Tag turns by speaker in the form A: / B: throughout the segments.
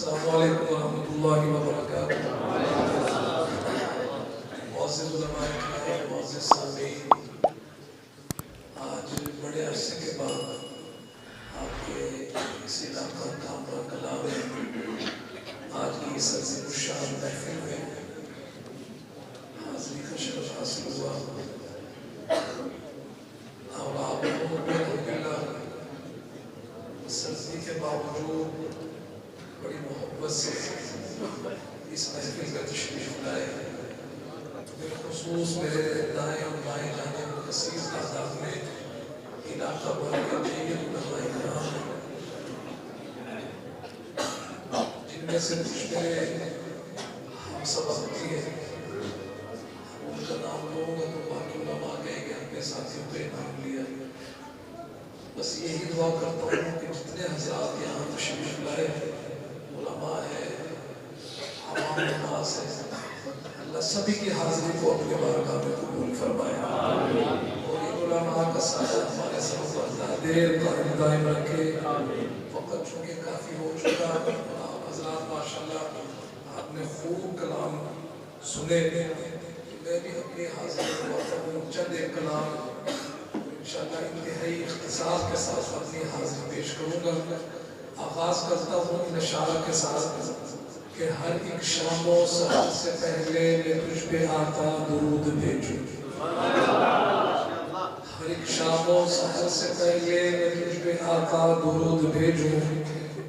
A: السلام علیکم ورحمۃ اللہ وبرکاتہ۔ معزز علماء کرام، معزز سامعین، آج بڑے عرصے کے بعد آپ کے اس علاقہ کامرا کلام میں آج کی اس عظیم الشان محفل میں حاضری کا شرف حاصل ہوا اور آپ لوگوں کو الحمدللہ سردی کے باوجود بڑی محبت سے اس محفل کا تشریف لائے۔ بالخصوص میرے دائیں اور بائیں جانب کثیر تعداد میں علاقہ بھر کے جید علماء کرام جن میں سے میرے ہم سب آتی ہے، ان کا نام لوں گا تو باقی علماء کہیں گے اپنے ساتھیوں پہ نام لیا۔ بس یہی دعا کرتا ہوں کہ جتنے حضرات یہاں تشریف لائے علماء ہے، عوام نماز ہے، اللہ سبھی کی حاضری کو اپنے بارگاہ میں قبول فرمائے اور ان علماء کا سایہ ہمارے سب پر دیر دائم رکھے۔ وقت چونکہ کافی ہو چکا، آپ حضرات ماشاءاللہ آپ نے خوب کلام سنے، میں بھی اپنی حاضری کرتا ہوں چند ایک کلام انشاءاللہ انتہائی اختصار کے ساتھ اپنی حاضری پیش کروں گا۔ آغاز کرتا ہوں ان اشارہ کے ساتھ کہ ہر ایک شام و سحر سے پہلے میں تجھ پہ آقا درود بھیجوں، ہر ایک شام و سحر سے پہلے میں تجھ پہ آقا درود بھیجوں،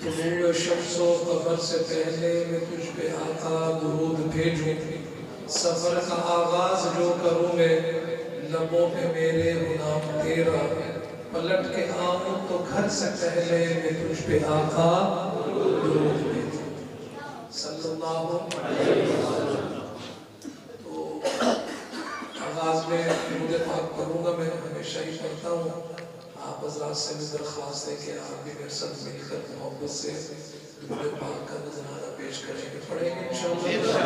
A: طلوع شمس و قمر سے پہلے میں تجھ پہ آقا درود بھیجوں، سفر کا آغاز جو کروں میں لبوں پہ میرے غلام تیرا، پلٹ کے آؤں تو گھر سے پہلے میں تجھ پہ آقا درود بھیجوں صلی اللہ علیہ وسلم۔ تو آغاز میں درود پاک پڑھوں گا، میں ہمیشہ ہی پڑھتا ہوں۔ آپ حضرات سے بھی درخواست ہے کہ آپ بھی میرے ساتھ مل کر محبت سے درود پاک کا نذرانہ پیش کریں گے، پڑھیں گے انشاءاللہ۔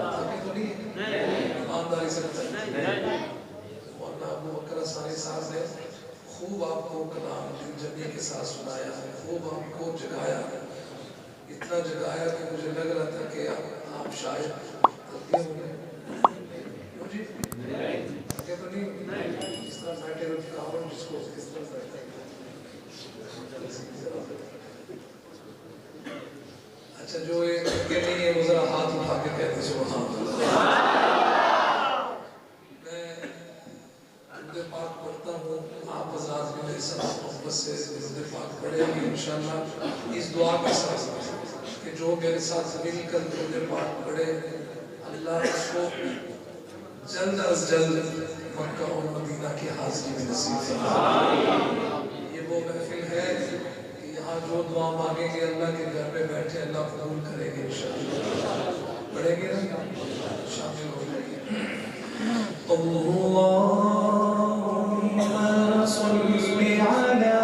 A: آگے تو نہیں ایمانداری سے بتائیں۔ مولانا ابو بکر ثانی صاحب نے خوب آپ کو کلام دل جمی کے ساتھ سنایا ہے، خوب آپ کو جگایا ہے، اتنا جگایا کہ مجھے لگ رہا تھا کہ آپ شاید آگے ہوں گے۔ جی آگے تو نہیں، جس طرح بیٹھے ہوئے کامن جس کو کس طرح بیٹھے اچھا جو ایک آگے نہیں ہے وہ ذرا ہاتھ اٹھا کے کہتے سبحان اللہ۔ درود پاک پڑھتا ہوں، آپ حضرات بھی میرے ساتھ محبت سے درود پاک پڑھیں گے انشاءاللہ اس دعا کے ساتھ کہ جو میرے ساتھ مل کر درود پاک پڑھے اللہ اس کو جلد از جلد مکہ اور مدینہ کی حاضری میں نصیب فرمائے۔ یہ وہ محفل ہے کہ یہاں جو دعا مانگیں گے اللہ کے گھر میں بیٹھے اللہ قبول کرے گے انشاءاللہ۔ پڑھیں گے نا، شامل ہو جائیے۔ اللہم صلی علی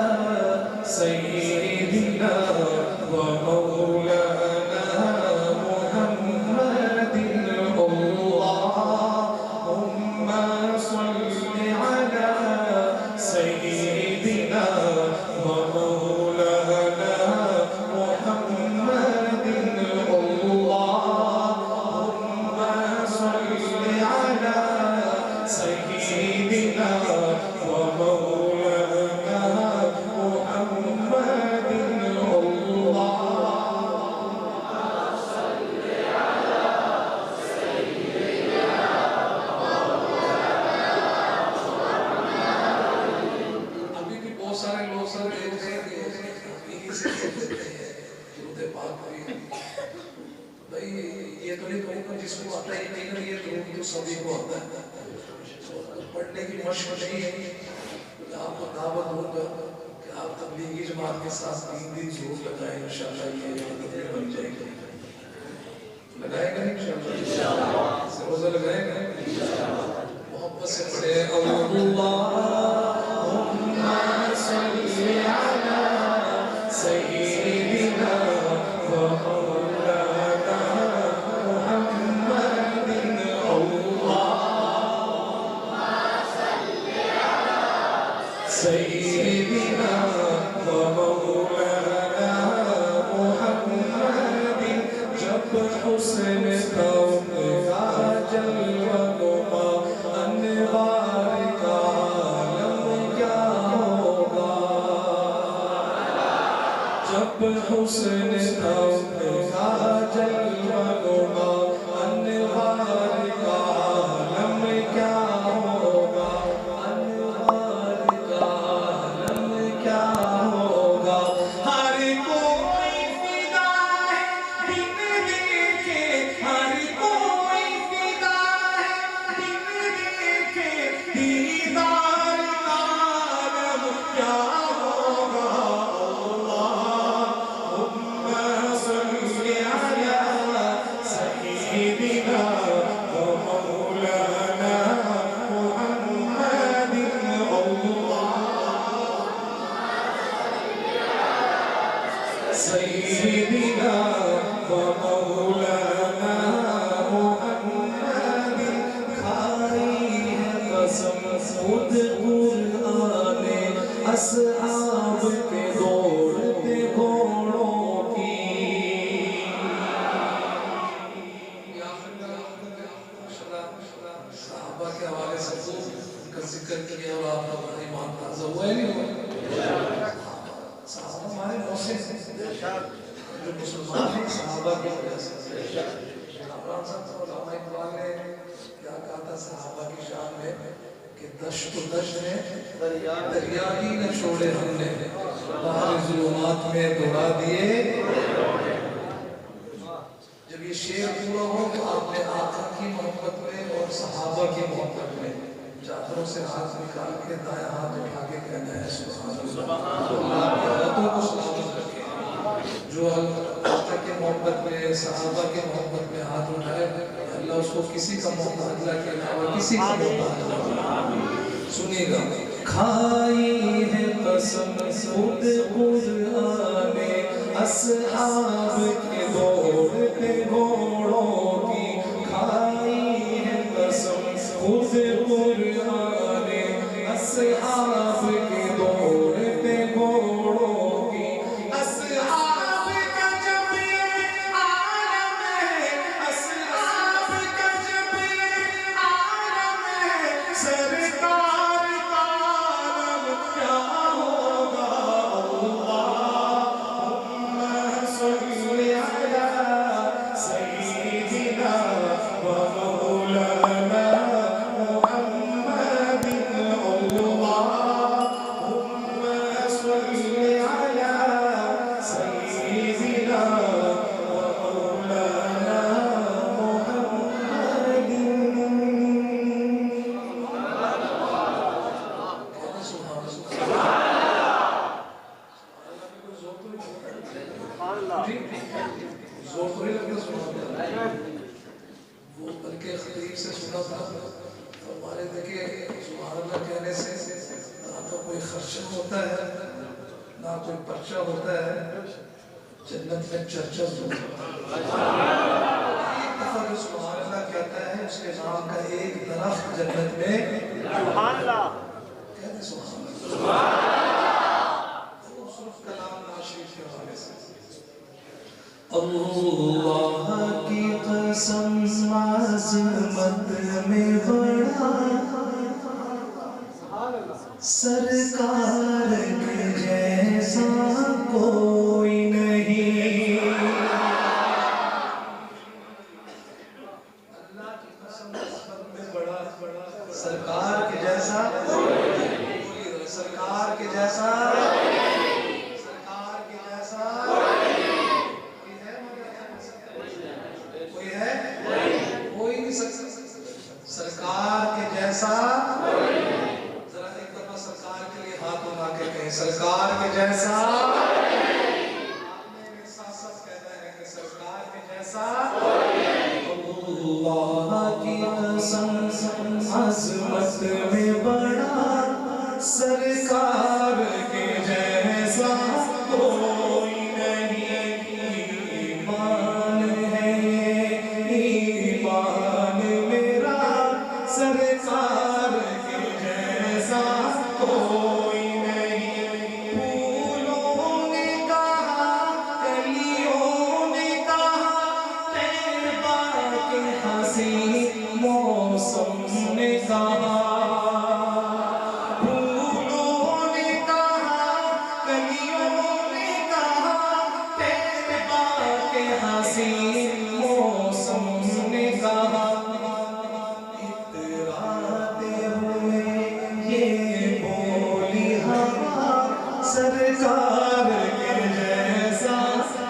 A: سیدنا و مولانا محمد، اللہم صلی علی سیدنا و مولانا محمد، اللہم صلی علی سیدنا و مولانا محمد، اللہم صلی علی سیدنا و مولانا۔ ابھی بھی بہت سارے لوگ سر دیکھ رہے ہیں کہ سے دیتے ہیں درود پاک بھی بھائی یہ تو نہیں کہوں گا جس کو آتا ہی نہیں نا، یہ درود تو سبھی کو آتا ہے، پڑھنے کی مشق نہیں ہے۔ میں آپ کو دعوت دوں گا کہ آپ تبلیغی جماعت کے ساتھ 3 دن ضرور لگائیں، انشاءاللہ یہ عادت بن جائے گی۔ لگائیں گے انشاءاللہ، روزہ لگائیں گے محبت سے پڑھے اللہم صلی علی سیدنا و مولانا محمد، سیدنا و مولانا محمد، حسن تھا ان کا جلوہ نما انوار کا عالم کیا ہوگا جب حسن تھا ان کا جلوہ نما انوار کا عالم کیا ہوگا انوار کا عالم کیا ہوگا ہر کوئی فدا ہے بن دیکھے ہر کوئی فدا ہے بن دیکھے دیدار کا عالم کیا ہوگا اللہم صلی علی سیدنا و مولانا محمد سیدنا و مولانا محمد کھائی ہے قسم خود قرآن اصحاب کے دوڑتے گھوڑوں کی صحابہ کے حوالے سے ان کا ذکر کیا اور آپ کا بڑا ایمان تازہ ہوا ہے نہیں ہوا صحابہ ہمارے موسیقی سے جو مسلمان ہیں صحابہ کی وجہ سے عمران صاحب علامہ اقبال نے کیا کہا تھا صحابہ کی شان میں کہ دشت و دشت میں دریا ہی نہ چھوڑے ہم نے باہر ظلمات میں دوڑا دیے جب یہ شعر پورا ہو تو آپ نے آقا کی محبت میں اور صحابہ کی محبت میں چادروں سے ہاتھ نکال کے دائیں ہاتھ اٹھا کے کہنا ہے سبحان اللہ آپ کے ہاتھوں کو سلامت رکھے جو آقا کی محبت میں صحابہ کی محبت میں ہاتھ اٹھائے اللہ اس کو کسی کا محتاج کے علاوہ کسی کا محتاج نہ سنیے گا کھائی ہے قسم خود قرآن اصحاب کے دوڑتے گھوڑوں کی کھائی ہے قسم خود قرآن اصحاب کے دوڑتے گھوڑوں کی اصحاب کا جب یہ عالم ہے اصحاب کا جب یہ عالم ہے سرکار کا عالم کیا ہوگا اللہم صلی علی سیدنا و مولانا محمد اللہم صلی علی سیدنا و مولانا محمد زور تو نہیں لگتا سبحان وہ بلکہ خطیب سے سنا تھا ہمارے دیکھیں سبحان اللہ کہنے سے نہ تو کوئی خرچہ ہوتا ہے نہ کوئی پرچہ ہوتا ہے جنت میں چرچا ہوتا ہے ایک دفعہ جو سبحان اللہ کہتا ہے اس کے نام کا ایک درخت جنت میں سبحان اللہ کہتے سبحان اللہ وہ صرف کلام ناشریف کے حوالے سے اللہ کی قسم عظمت میں بڑا سرکار کے جیسا کوئی نہیں اللہ کی قسم عظمت میں بڑا سرکار کے جیسا سرکار کے جیسا سرکار کے جیسا کوئی نہیں سکتا سرکار کے جیسا ذرا ایک دفعہ سرکار کے لیے ہاتھ اٹھا کے کہیں سرکار کے جیسا آپ نے میرے ساتھ ساتھ کہنا ہے کہ سرکار کے جیسا اللہ کی قسم عظمت میں بڑا سرکار کے جیسا کوئی نہیں ایمان ہے ایمان میرا سرکار کے جیسا کوئی نہیں پھولوں نے کہا کلیوں نے کہا
B: سرکار کے جیسا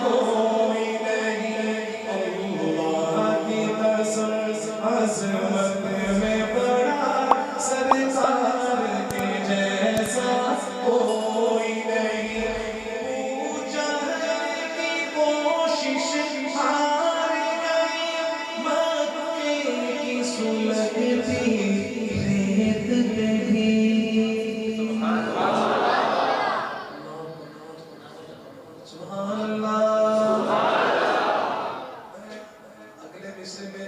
B: کوئی نہیں، اللہ کی قسم عظمت میں بڑا سرکار کے جیسا کوئی نہیں، پوچھا کی کوشش ہار گئی، مکے کی سلگتی ریت پہ بھی۔ سبحان اللہ۔ اگلے مصرے میں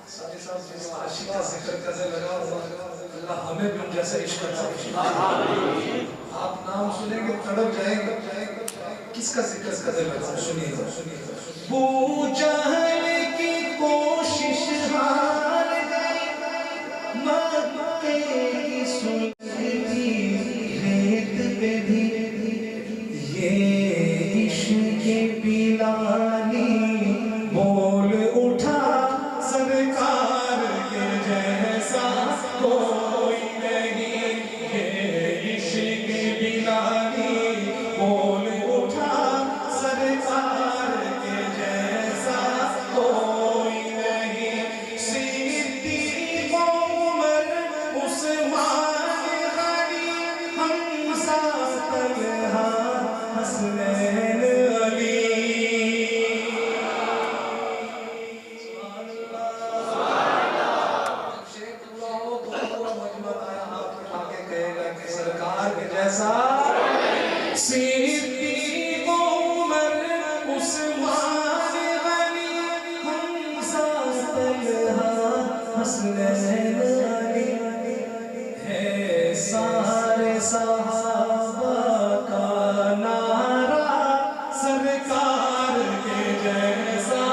B: ساتھی صاحب جس عاشق کا ذکر کرنے لگا، اللہ ہمیں بھی ان جیسے عشق عطا فرمائے۔ آپ نام سنیں گے تڑپ جائیں گے، کس کا ذکر کرنے لگا سنیے گا۔ بو جہل کی کوشش ہار گئی، مکے کی سلگتی ریت پہ بھی، یہ عشق بلالی بول اٹھا سرکار کے جیسا کوئی نہیں، یہ عشق بلالی بول اٹھا سرکار کے جیسا کوئی نہیں، صدیق عمر عثمان غنی حمزہ طلحہ حسنین علی۔ سرکار کے جیسا صدیق عمر عثمان غنی حمزہ طلحہ حسنین علی، ہے سارے صحابہ کا نعرہ سرکار کے جیسا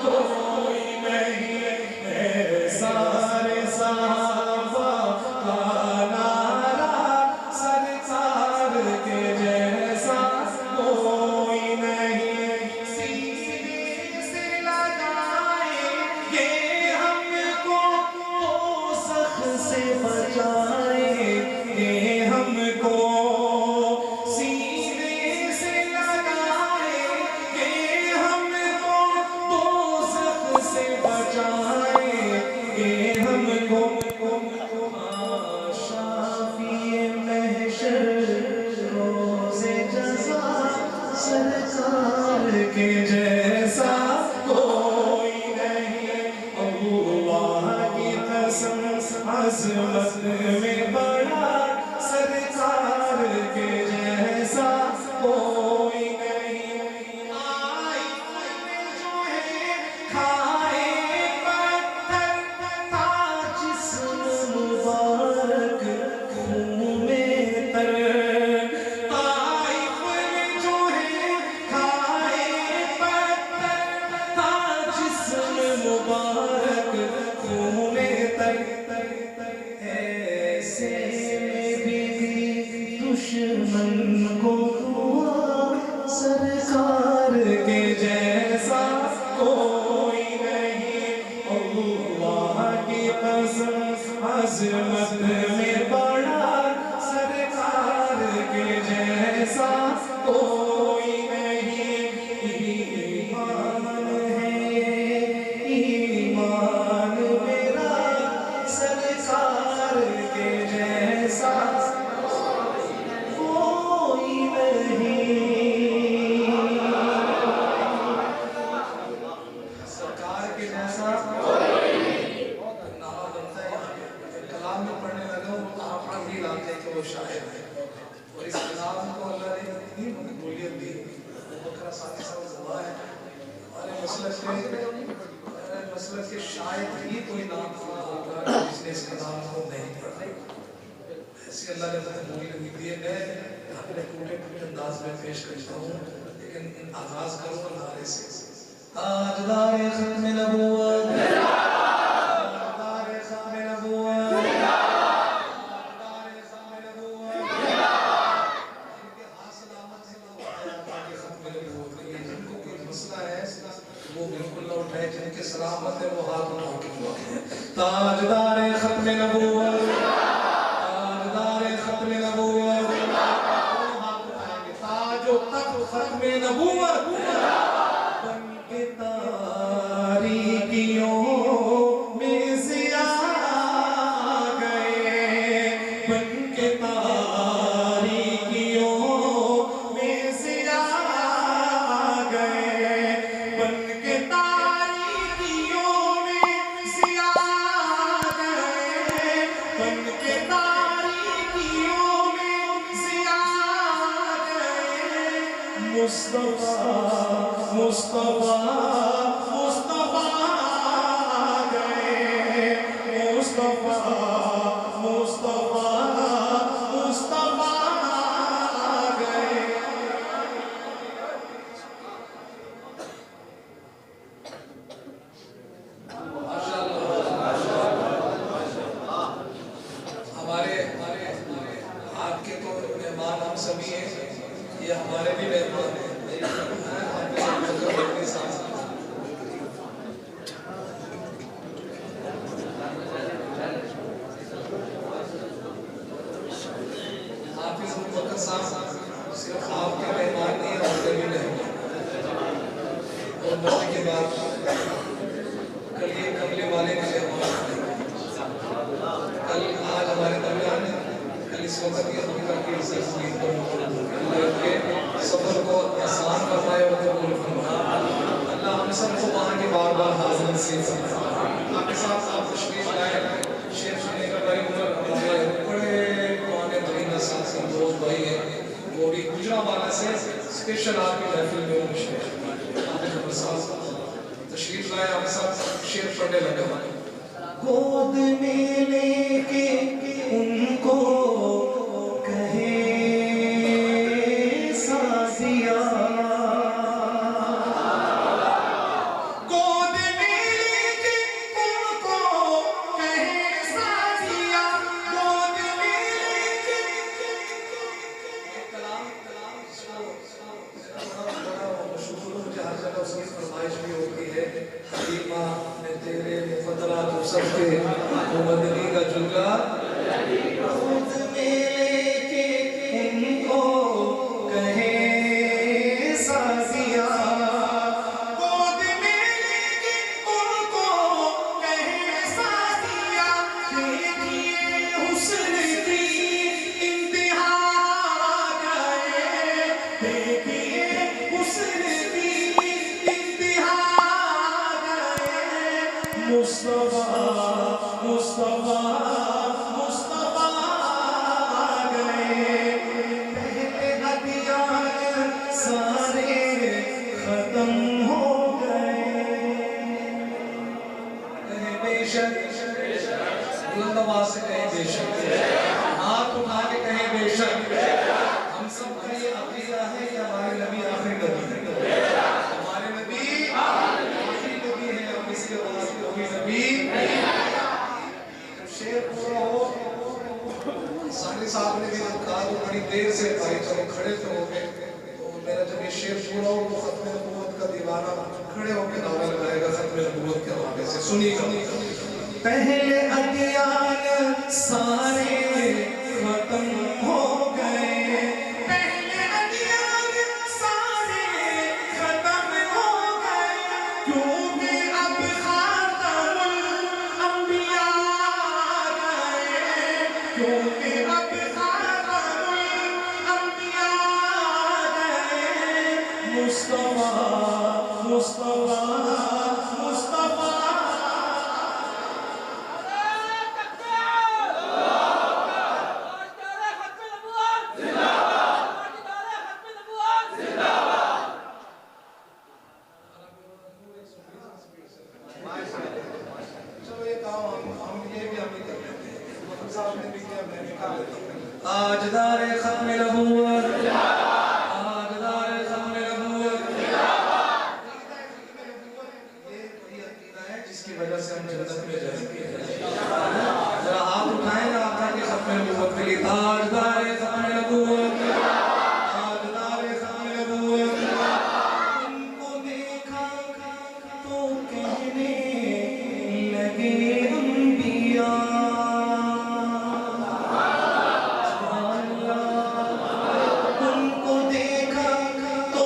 B: کوئی نہیں، ہے سارے صحابہ کا نعرہ سرکار کے جیسا کوئی نہیں، سینے سے لگائیں گے ہم کو دوزخ سے بچائیں گے ہم کو، سینے سے لگائیں گے ہم کو دوزخ سے بچائیں گے ہم کو، شافی محشر روز جزا سرکار کے جیسا کوئی نہیں، اللہ کی قسم عظمت میں بڑا سرکار کے جیسا کوئی نہیں، آئی جو ہے کھائے پتھر تا جسم مبارک خون میں تر، طائف میں جو ہے کھائے پتھر تا جسم مبارک خون میں تر، ایسے میں بھی دشمن کو ہوا سرکار کے جیسا کوئی نہیں، اللہ کی قسم عظمت میں بڑا سرکار کے جیسا کوئی نہیں، ایمان ہے ایمان میرا سرکار کے جیسا کوئی نہیں، سرکار کے جیسا نعرہ بنتا ہے یہاں پہ۔ کلام میں پڑھنے لگا وہ آپ پڑھ بھی لاتے ہیں کہ وہ شاعر ہے، اور اس کلام کو اللہ نے اتنی مقبولیت دی۔ بکرا ساتھی صاحب زبان ہے ہمارے مسلک کے شاید ہی کوئی نام ہوگا جس نے اس کلام کو نہیں پڑھا، ایسی اللہ نے مقبولیت دی ہے۔ میں اپنے ٹوٹے ٹوٹے انداز میں پیش کرتا ہوں، لیکن آغاز کروں گا نعرے سے۔ تاجدار ختم نبوت، تاجدار ختم نبوت، تاجدار ختم نبوت، ان کے حاصل آمد سے وہ تاکہ ختم نبوت نہیں ہے، جن کو کوئی مسئلہ ہے وہ بالکل نہ اٹھائے، جن کے سلامت ہے وہ ہاتھ اٹھا کے دعا کریں۔ تاجدار ختم نبوت، تاجدار ختم نبوت،
A: ختم نبوت بن کے تاریکیوں میں ضیا گئے بن کے تاریکیوں میں ضیا گئے بن کے تاریکیوں میں ضیا گئے بن کے تاریکیوں میں ضیا گئے مصطفیٰ مصطفیٰ مصطفیٰ گئے مصطفیٰ مصطفیٰ مصطفیٰ گئے ہمارے آپ کے تو مہمان ہم سبھی ہیں یہ ہمارے بھی مہمان ہیں حافظ ابوبکر صاحب صرف آپ کے مہمان نہیں ہیں ہمارے بھی مہمان اور مرنے کے بعد کل یہ کملے والے کے لیے کل آج ہمارے درمیان کل اس وقت یہ حقیقت کی سرزمین پر اللہ کے سفر کو آسان فرمائے اور قبول فرمائے اللہ ہم سب کو وہاں کی بار بار حاضر نصیب فرمائے آپ کے ساتھ آپ تشریف لائے شیخ سننے کا بھائی عمر ہمارے بڑے پرانے بڑی نسل سے دوست بھائی ہیں وہ بھی گجرانوالہ سے اسپیشل آپ کی محفل میں مشرف آپ کے ساتھ تشریف لائے آپ کے ساتھ شعر پڑھنے لگا گود میں لے کے ان کو کہے سازیا گود میں لے کے ان کو کہے سازیا گود میں لے کے کلام مشہور مجھے ہر جگہ اس کی فرمائش بھی ہوتی ہے حلیمہ میں تیرے مفضلات و سب کے وہ مدنی کا جملہ گود میں لے کے ان کو کہے سازیا گود میں لے کے ان کو کہے سازیا دیکھیے حسن کی انتہا گئے دیکھیے حسن کی انتہا گئے مصطفیٰ مصطفیٰ مصطفیٰ گئے پہلے ادیان سارے ختم ہو گئے کہیں بے شک بلند آواز سے کہیں بے شک ہاتھ اٹھا کے کہیں بے شک ہم سب کا یہ عقیدہ ہے کہ ہمارے نبی آخری نبی ہے ہمارے نبی آخری نبی ہے اور کسی کے بعد کوئی نبی شعر پورا ہو سانی صاحب نے بھی کہا تو بڑی دیر سے بھائی چلو کھڑے تو ہو گئے تو میرا جب یہ شعر پورا ہو تو ختم نبوت کا دیوانہ کھڑے ہو کے نعرہ لگائے گا ختم نبوت کے حوالے سے سنیے گا پہلے ادیان سارے ختم ہو گئے پہلے ادیان سارے ختم ہو گئے کیونکہ اب خاتم الانبیاء گئے کیونکہ اب خاتم الانبیاء گئے مصطفیٰ مصطفیٰ مصطفیٰ تاجدار ختم نبوت تاجدار ختم نبوت یہ کوئی عقیدہ ہے جس کی وجہ سے ہم جنت میں جائیں گے ذرا ہاتھ اٹھائیں نا آقا کی ختم نبوت کے لیے تاجدار ختم نبوت تاجدار ختم نبوت ان کو دیکھا تو کہنے لگے انبیاء ان کو دیکھا تو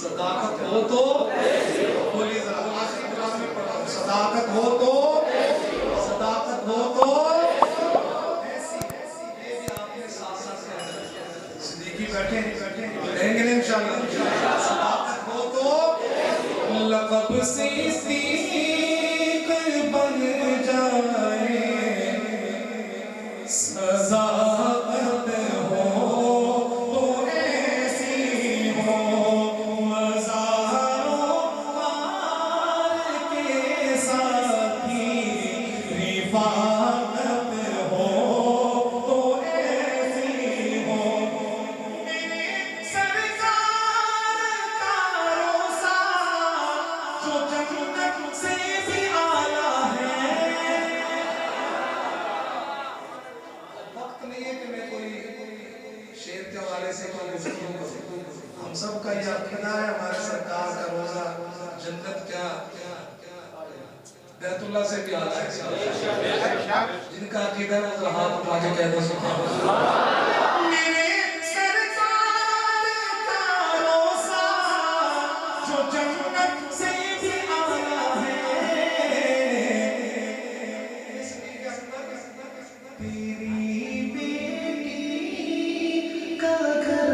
C: صداقت ہو تو بولیے ذرا آخری کلام میں پڑھا ہوں صداقت ہو تو ایسی یہ بھی آپ نے ساتھ ساتھ کہنا صدیقی بیٹھے رہیں گے انشاءاللہ صداقت ہو تو لقب صدیق بن جائے سزا ہم سب کا یہ عقیدہ ہے ہمارے سرکار کا روزہ جنت کیا بیت اللہ سے بھی آتا ہے جن کا عقیدہ ہے وہ ہاتھ اٹھا کے کہہ دو سبحان اللہ میرے سرکار کا روزہ جو جنت سے بھی آیا ہے تیری بیٹی کا گھر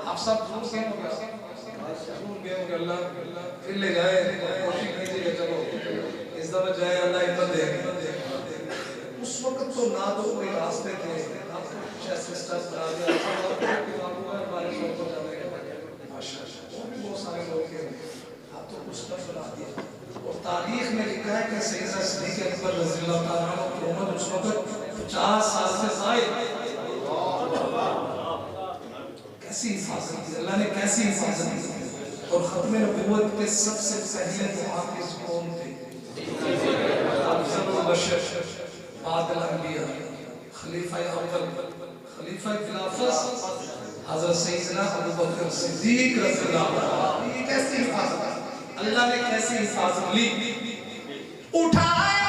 C: آپ سب ضرور سے اللہ پھر لے جائے کوشش نہیں تھی کہ چلو اس دفعہ جائے اللہ ہمت دے اس وقت تو نہ تو کوئی راستے تھے نہ تو کچھ ایسے سٹیپس بنا دیا ہمارے شوق کو جانے کے وہ بھی بہت سارے لوگ تھے آپ تو کچھ سٹیپس بنا دیا اور تاریخ میں لکھا ہے کہ سیدنا صدیق اکبر رضی اللہ تعالیٰ عنہ کی عمر اس وقت 50 سال سے زائد کیسی حفاظت کی اللہ نے کیسی حفاظت کی اور ختم نبوت کے سب سے پہلے دعا کس قوم تھے افضل البشر بعد الانبیاء خلیفہ اول خلیفہ خلافت حضرت سیدنا ابوبکر صدیق رضی اللہ عنہ یہ کیسی حفاظت اللہ نے کیسی حفاظت لی اٹھایا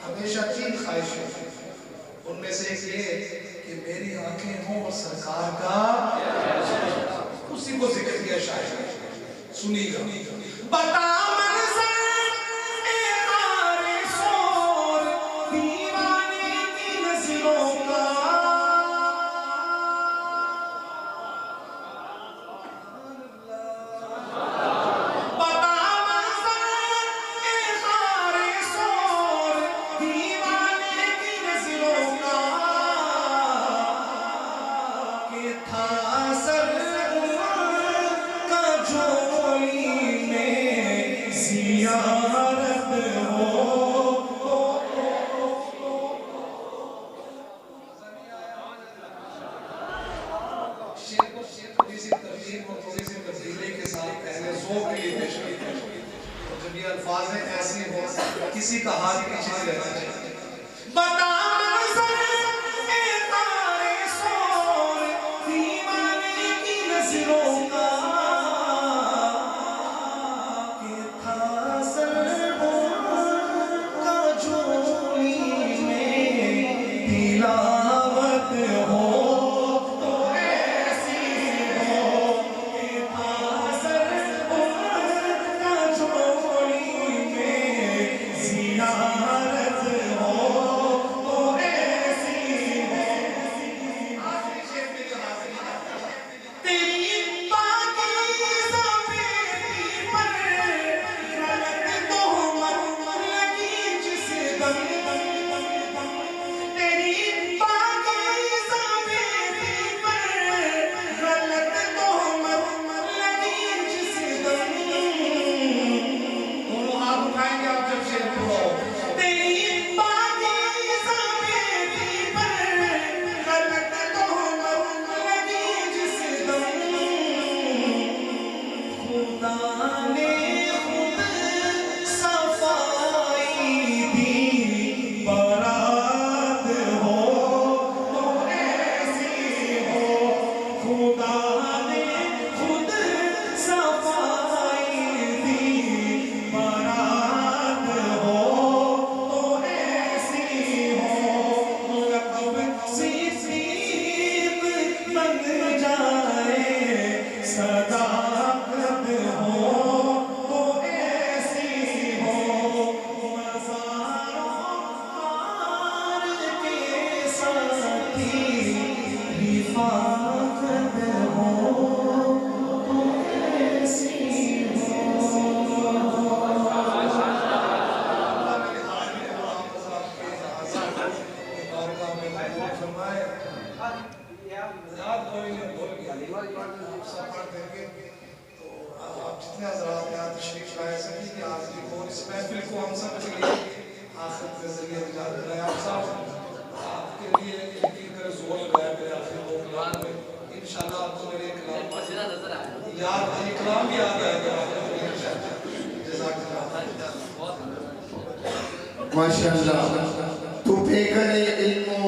C: ہمیشہ تین خواہشیں ان میں سے ایک یہ کہ میری آنکھیں ہوں اور سرکار کا اسی کو ذکر کیا شاید سنی گا بتا کسی کا ہاتھ پیچھے نہیں رہنا چاہیے.
B: بتا منظر اے تارے سور دیوانے کی نظروں کا کہ تھا سرور کا جھولی میں تلاوت ہو تو ایسی ہو کہ تھا سرور کا جھولی میں زیارت ہو تو ایسی ہو.
C: آخری شعر میں جو حاصل ہے
B: تیری پاکیزہ بیٹی پر غلط تہمت لگی جس دم. تیری پاکیزہ بیٹی پر غلط تہمت لگی جس دم.
C: دونوں ہاتھ اٹھائیں گے آپ جب شعر پورا ہو.
B: تیری پاکیزہ بیٹی پر غلط تہمت لگی جس دم. خدا نے خود صفائی دی برات ہو تو ایسی ہو. خدا نے خود صفائی دی برات ہو تو ایسی ہو. لقب صدیق بن جائے صداقت ہو تو ایسی ہو. مزاروں پار کے ساتھی حفاظت ہو تو ایسی ہو.
C: یاد کوئی نہیں بھول گیا سب پڑھ دیں گے تو آپ جتنے حضرات یہاں تشریف لائے سبھی کی حاضری ہو. اس محفل کو ہم سب کے لیے آخر کے ذریعے اجازت رہے. آپ صاحب آپ کے لیے یقین کرے زور لگایا میرے آخر کو کلام میں. انشاءاللہ آپ کو میرے کلام یاد ہے, کلام بھی یاد آئے گا. جزاک اللہ.
D: ماشاءاللہ تو بے کرے علم و